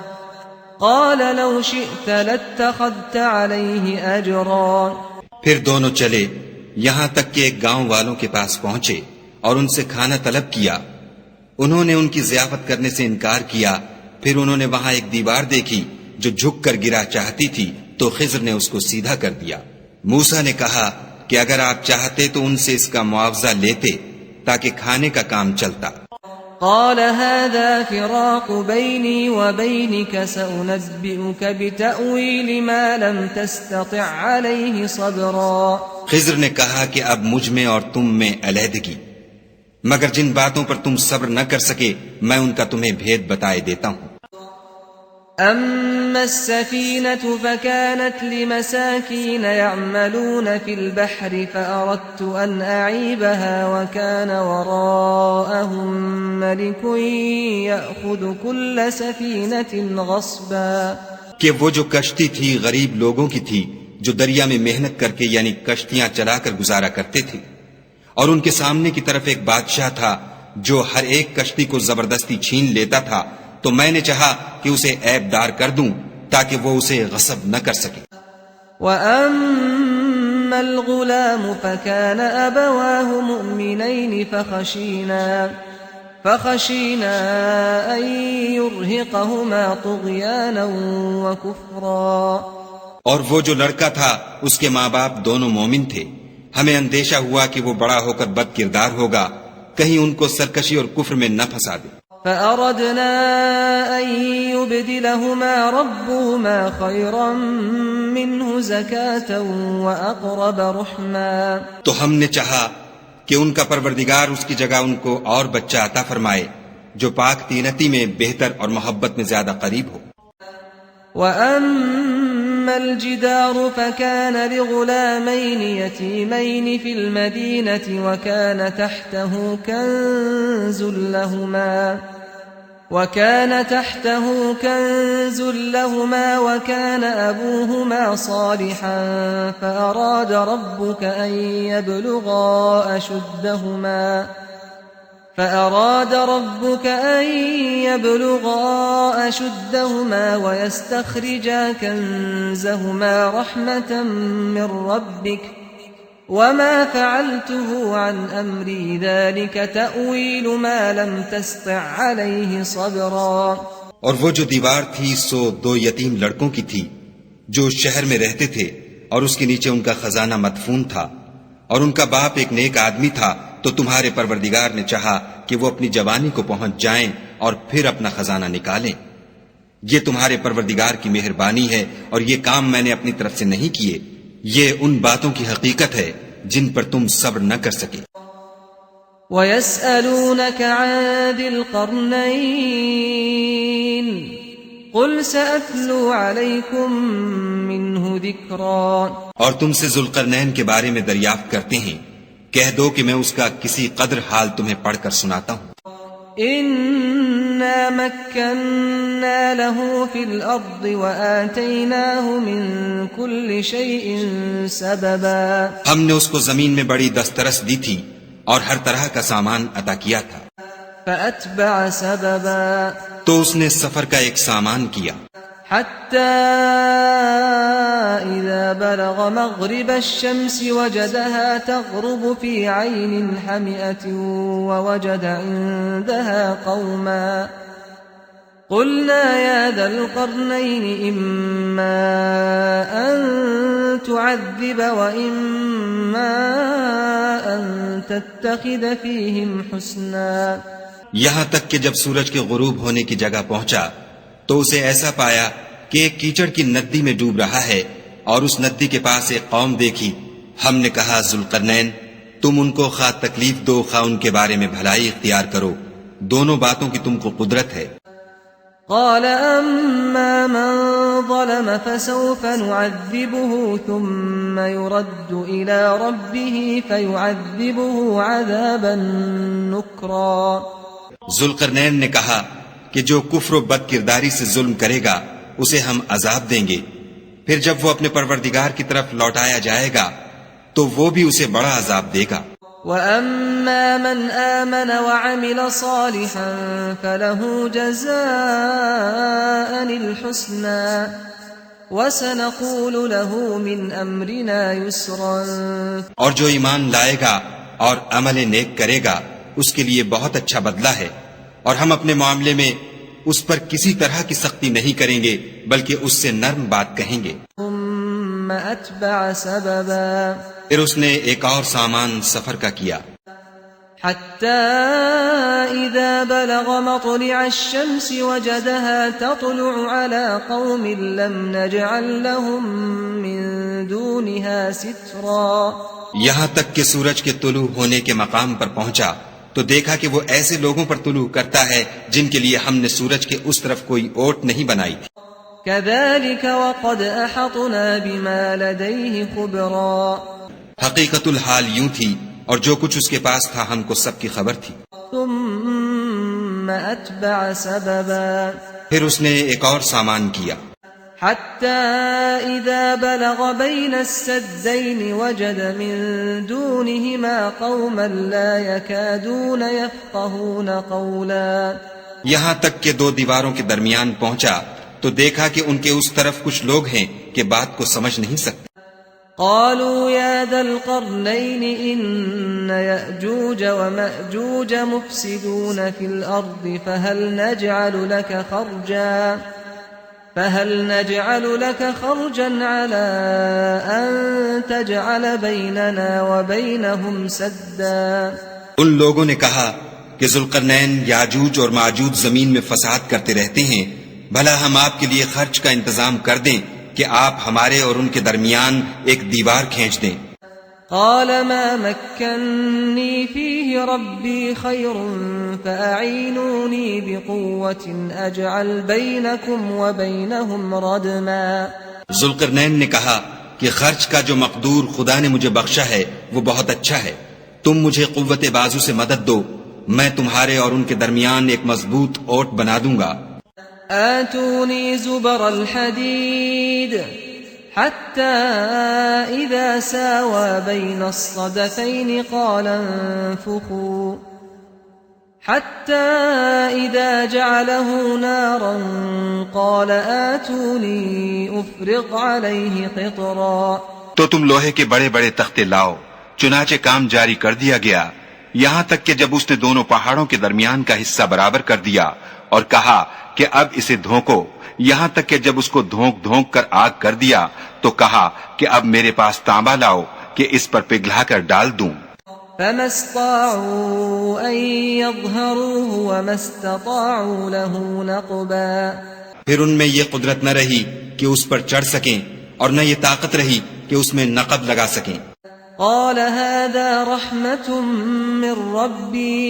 قال لو شئت لاتخذت عليه أجرا۔ پھر دونوں چلے یہاں تک کہ ایک گاؤں والوں کے پاس پہنچے اور ان سے کھانا طلب کیا۔ انہوں نے ان کی ضیافت کرنے سے انکار کیا۔ پھر انہوں نے وہاں ایک دیوار دیکھی جو جھک کر گرا چاہتی تھی تو خضر نے اس کو سیدھا کر دیا۔ موسیٰ نے کہا کہ اگر آپ چاہتے تو ان سے اس کا معاوضہ لیتے تاکہ کھانے کا کام چلتا۔ قال هذا فراق بيني وبينك سأنبئك بتأويل ما لم تستطع عليه صبرا۔ خضر نے کہا کہ اب مجھ میں اور تم میں علیحدگی، مگر جن باتوں پر تم صبر نہ کر سکے میں ان کا تمہیں بھید بتائے دیتا ہوں۔ أما السفينة فكانت لمساكين يعملون في البحر فأردت أن أعيبها وكان وراءهم ملك يأخذ كل سفينة غصبا کہ وہ جو کشتی تھی غریب لوگوں کی تھی جو دریا میں محنت کر کے یعنی کشتیاں چلا کر گزارا کرتے تھے، اور ان کے سامنے کی طرف ایک بادشاہ تھا جو ہر ایک کشتی کو زبردستی چھین لیتا تھا، تو میں نے چاہا کہ اسے عیب دار کر دوں تاکہ وہ اسے غصب نہ کر سکے۔ وَأَمَّا الْغُلَامُ فَكَانَ أَبَوَاهُ مُؤْمِنَيْنِ فَخَشِينَا أَن يُرْهِقَهُمَا طُغْيَانًا وَكُفْرًا۔ اور وہ جو لڑکا تھا اس کے ماں باپ دونوں مومن تھے، ہمیں اندیشہ ہوا کہ وہ بڑا ہو کر بد کردار ہوگا، کہیں ان کو سرکشی اور کفر میں نہ پھنسا دے۔ فأردنا أن يبدلهما ربهما خيرا منه زكاة وأقرب رحما۔ تو ہم نے چاہا کہ ان کا پروردگار اس کی جگہ ان کو اور بچہ عطا فرمائے جو پاک تینتی میں بہتر اور محبت میں زیادہ قریب ہو۔ وأما الجدار فكان لغلامين يتيمين في المدينة وكان تحته كنز لهما وكان أبوهما صالحا فأراد ربك أن يبلغا أشدهما ويستخرجا كنزهما رحمة من ربك وما فعلته عن أمري ذلك تأويل ما لم تستطع عليه صبرا۔ اور وہ جو دیوار تھی سو دو یتیم لڑکوں کی تھی جو شہر میں رہتے تھے اور اس کے نیچے ان کا خزانہ مدفون تھا، اور ان کا باپ ایک نیک آدمی تھا، تو تمہارے پروردگار نے چاہا کہ وہ اپنی جوانی کو پہنچ جائیں اور پھر اپنا خزانہ نکالیں۔ یہ تمہارے پروردگار کی مہربانی ہے، اور یہ کام میں نے اپنی طرف سے نہیں کیے۔ یہ ان باتوں کی حقیقت ہے جن پر تم صبر نہ کر سکے۔ وَيَسْأَلُونَكَ عَنْ ذِي الْقَرْنَيْنِ قُلْ سَأَتْلُو عَلَيْكُمْ مِنْهُ ذِكْرًا، اور تم سے ذوالقرنین کے بارے میں دریافت کرتے ہیں، کہہ دو کہ میں اس کا کسی قدر حال تمہیں پڑھ کر سناتا ہوں۔ إِنَّا مَكَّنَّا لَهُ فِي الْأَرْضِ وَآتَيْنَاهُ مِنْ كُلِّ شَيْءٍ سَبَبًا، ہم نے اس کو زمین میں بڑی دسترس دی تھی اور ہر طرح کا سامان عطا کیا تھا۔ فَأَتْبَعَ سَبَبًا، تو اس نے سفر کا ایک سامان کیا، حَتَّى إِذَا بَلَغَ مَغْرِبَ الشَّمْسِ وَجَدَهَا تَغْرُبُ فِي عَيْنٍ حَمِئَةٍ وَوَجَدَ عِندَهَا قَوْمًا قُلْنَا يَا ذَا الْقَرْنَيْنِ إِمَّا أَن تُعَذِّبَ وَإِمَّا أَن تَتَّخِذَ فِيهِمْ حُسْنًا، یہاں تک کہ جب سورج کے غروب ہونے کی جگہ پہنچا تو اسے ایسا پایا کہ ایک کیچڑ کی ندی میں ڈوب رہا ہے، اور اس ندی کے پاس ایک قوم دیکھی۔ ہم نے کہا ذوالقرنین، تم ان کو خواہ تکلیف دو خواہ ان کے بارے میں بھلائی اختیار کرو، دونوں باتوں کی تم کو قدرت ہے۔ قال أما من ظلم فسوف نعذبه ثم يرد إلى ربه فيعذبه عذابا نكرا، ذوالقرنین نے کہا کہ جو کفر و بد کرداری سے ظلم کرے گا اسے ہم عذاب دیں گے، پھر جب وہ اپنے پروردگار کی طرف لوٹایا جائے گا تو وہ بھی اسے بڑا عذاب دے گا۔ وَأَمَّا مَنْ آمَنَ وَعَمِلَ صَالِحًا فَلَهُ جَزَاءً الْحُسْنَى وَسَنَقُولُ لَهُ مِنْ أَمْرِنَا يُسْرًا، اور جو ایمان لائے گا اور عمل نیک کرے گا اس کے لیے بہت اچھا بدلہ ہے، اور ہم اپنے معاملے میں اس پر کسی طرح کی سختی نہیں کریں گے بلکہ اس سے نرم بات کہیں گے۔ ثم أتبع سببا، پھر اس نے ایک اور سامان سفر کا کیا، حتى إذا بلغ مطلع الشمس وجدها تطلع على قوم لم نجعل لهم من دونها سترا، یہاں تک کہ سورج کے طلوع ہونے کے مقام پر پہنچا تو دیکھا کہ وہ ایسے لوگوں پر طلوع کرتا ہے جن کے لیے ہم نے سورج کے اس طرف کوئی اوٹ نہیں بنائی تھی۔ كذلك وقد أحطنا بما لديه خبرا، حقیقت الحال یوں تھی اور جو کچھ اس کے پاس تھا ہم کو سب کی خبر تھی۔ ثم أتبع سببا، پھر اس نے ایک اور سامان کیا، حتى إذا بلغ بين السدين وجد من دونهما قوما لا يكادون يفقهون قولا، یہاں تک کہ دو دیواروں کے درمیان پہنچا تو دیکھا کہ ان کے اس طرف کچھ لوگ ہیں کہ بات کو سمجھ نہیں سکتے۔ قالوا يا ذا القرنين إن يأجوج ومأجوج مفسدون في الأرض فهل نجعل لك خرجا على أن تجعل بيننا وبينهم سدا، ان لوگوں نے کہا کہ ذوالقرنین یاجوج اور ماجوج زمین میں فساد کرتے رہتے ہیں، بھلا ہم آپ کے لیے خرچ کا انتظام کر دیں کہ آپ ہمارے اور ان کے درمیان ایک دیوار کھینچ دیں۔ قال ما مكنني فيه ربي خير فأعينوني بقوة أجعل بينكم وبينهم ردما، ذوالقرنین نے کہا کہ خرچ کا جو مقدور خدا نے مجھے بخشا ہے وہ بہت اچھا ہے، تم مجھے قوت بازو سے مدد دو، میں تمہارے اور ان کے درمیان ایک مضبوط اوٹ بنا دوں گا۔ آتوني زبر الحديد حتى إذا ساوى بين الصدفين قال انفخوا حتى إذا جعله نارا قال آتوني أفرغ عليه قطرا، تو تم لوہے کے بڑے بڑے تختے لاؤ۔ چنانچہ کام جاری کر دیا گیا یہاں تک کہ جب اس نے دونوں پہاڑوں کے درمیان کا حصہ برابر کر دیا اور کہا کہ اب اسے دھونکو، یہاں تک کہ جب اس کو دھونک دھونک کر آگ کر دیا تو کہا کہ اب میرے پاس تانبا لاؤ، کہ اس پر پگھلا کر ڈال دوں. فما استطاعوا أن يظهروه وما استطاعوا له نقبا. پھر ان میں یہ قدرت نہ رہی کہ اس پر چڑھ سکیں اور نہ یہ طاقت رہی کہ اس میں نقب لگا سکیں. قال هذا رحمة من ربي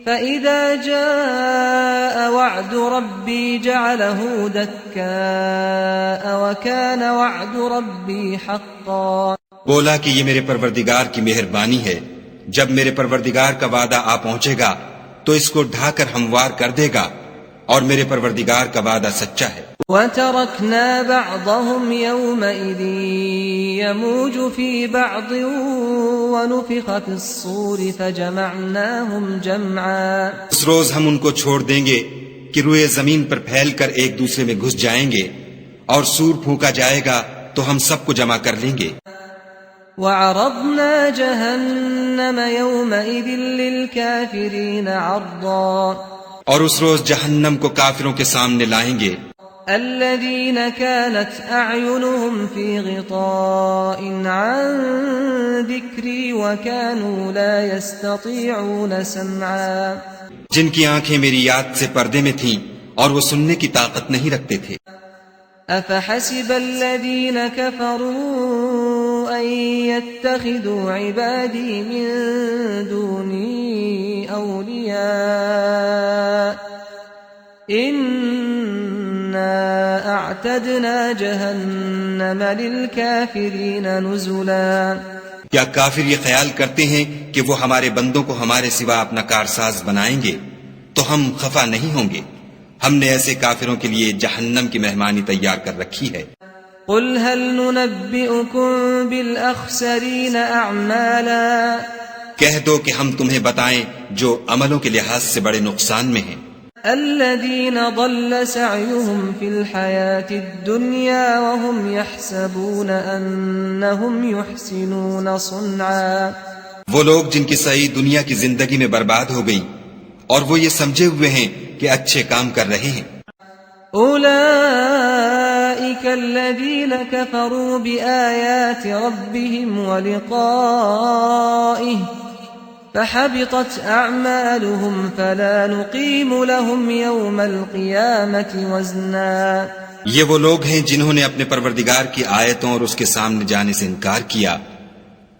فإذا جاء وعد ربي جعله دكاء وكان وعد ربي حقا. بولا کہ یہ میرے پروردگار کی مہربانی ہے، جب میرے پروردگار کا وعدہ آ پہنچے گا تو اس کو ڈھا کر ہموار کر دے گا، اور میرے پروردگار کا وعدہ سچا ہے. وَتَرَكْنَا بَعْضَهُمْ يَوْمَئِذٍ يَمُوجُ فِي بَعْضٍ وَنُفِخَ فِي الصُّورِ فَجَمَعْنَاهُمْ جَمْعًا. اس روز ہم ان کو چھوڑ دیں گے کہ روئے زمین پر پھیل کر ایک دوسرے میں گھس جائیں گے، اور سور پھونکا جائے گا تو ہم سب کو جمع کر لیں گے. وَعَرَضْنَا جَهَنَّمَ يَوْمَئِذٍ لِلْكَافِرِينَ عَرْضًا. اور اس روز جہنم کو کافروں کے سامنے لائیں گے. الذين كانت أعينهم في غطاء عن ذكري وكانوا لا يستطيعون سمعا. جن کی آنکھیں میری یاد سے پردے میں تھیں اور وہ سننے کی طاقت نہیں رکھتے تھے. أفحسب الذين كفروا أن يتخذوا عبادي من دوني أولياء إنا أعتدنا جهنم للكافرين نزلا. کیا کافر یہ خیال کرتے ہیں کہ وہ ہمارے بندوں کو ہمارے سوا اپنا کارساز بنائیں گے تو ہم خفا نہیں ہوں گے؟ ہم نے ایسے کافروں کے لیے جہنم کی مہمانی تیار کر رکھی ہے. قل هل ننبئكم بالأخسرين أعمالا. کہہ دو کہ ہم تمہیں بتائیں جو عملوں کے لحاظ سے بڑے نقصان میں ہیں. الذين ضل سعيهم في الحياة الدنيا وهم يحسبون أنهم يحسنون صنعا. وہ لوگ جن کی سعی دنیا کی زندگی میں برباد ہو گئی اور وہ یہ سمجھے ہوئے ہیں کہ اچھے کام کر رہے ہیں. أولئك الذين كفروا بآيات ربهم ولقائه فحبطت أعمالهم فلا نقيم لهم يوم القيامة وزنا. یہ وہ لوگ ہیں جنہوں نے اپنے پروردگار کی آیتوں اور اس کے سامنے جانے سے انکار کیا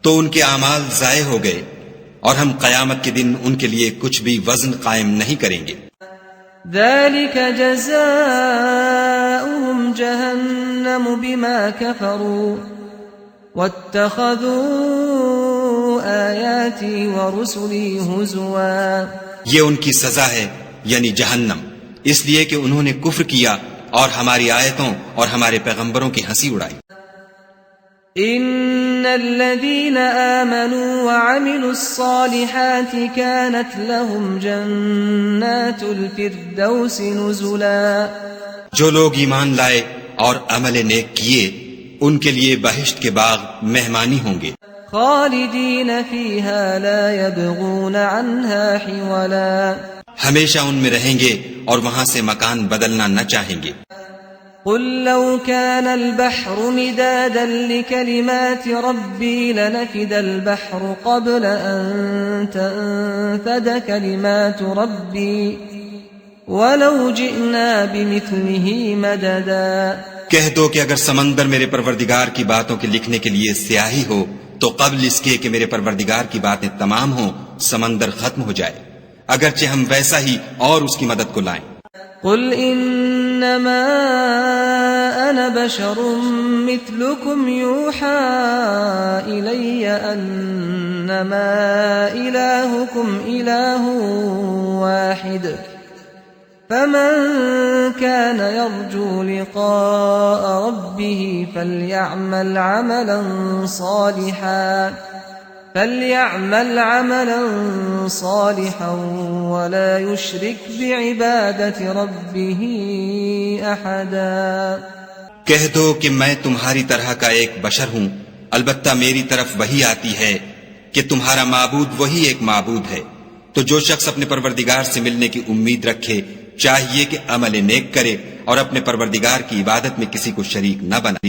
تو ان کے اعمال ضائع ہو گئے، اور ہم قیامت کے دن ان کے لیے کچھ بھی وزن قائم نہیں کریں گے. ذلك جزاؤهم جهنم بما كفروا واتخذوا آياتي ورسلي هزوا. یہ ان کی سزا ہے، یعنی جہنم، اس لیے کہ انہوں نے کفر کیا اور ہماری آیتوں اور ہمارے پیغمبروں کی ہنسی اڑائی. ان الذين آمنوا وعملوا الصالحات كانت لهم جنات الفردوس نزلا. جو لوگ ایمان لائے اور عمل نیک کیے ان کے لیے بہشت کے باغ مہمانی ہوں گے. خالدین فیہا لا یبغون عنہا حولا. ہمیشہ ان میں رہیں گے اور وہاں سے مکان بدلنا نہ چاہیں گے. قل لو كان البحر مدادا لكلمات ربي لنفد البحر قبل أن تنفد كلمات ربي ولو جئنا بمثله مددا. کہہ دو کہ اگر سمندر میرے پروردگار کی باتوں کے لکھنے کے لیے سیاہی ہو تو قبل اس کے کہ میرے پروردگار کی باتیں تمام ہوں سمندر ختم ہو جائے، اگرچہ ہم ویسا ہی اور اس کی مدد کو لائیں. قل انما انا بشر مثلكم يوحى الي انما الهكم اله واحد فمن كان يرجو لقاء ربه فليعمل عملا صالحا ولا يشرك بعبادة ربه أحدا. کہہ دو کہ میں تمہاری طرح کا ایک بشر ہوں، البتہ میری طرف وہی آتی ہے کہ تمہارا معبود وہی ایک معبود ہے. تو جو شخص اپنے پروردگار سے ملنے کی امید رکھے چاہیے کہ عمل نیک کرے اور اپنے پروردگار کی عبادت میں کسی کو شریک نہ بنائے.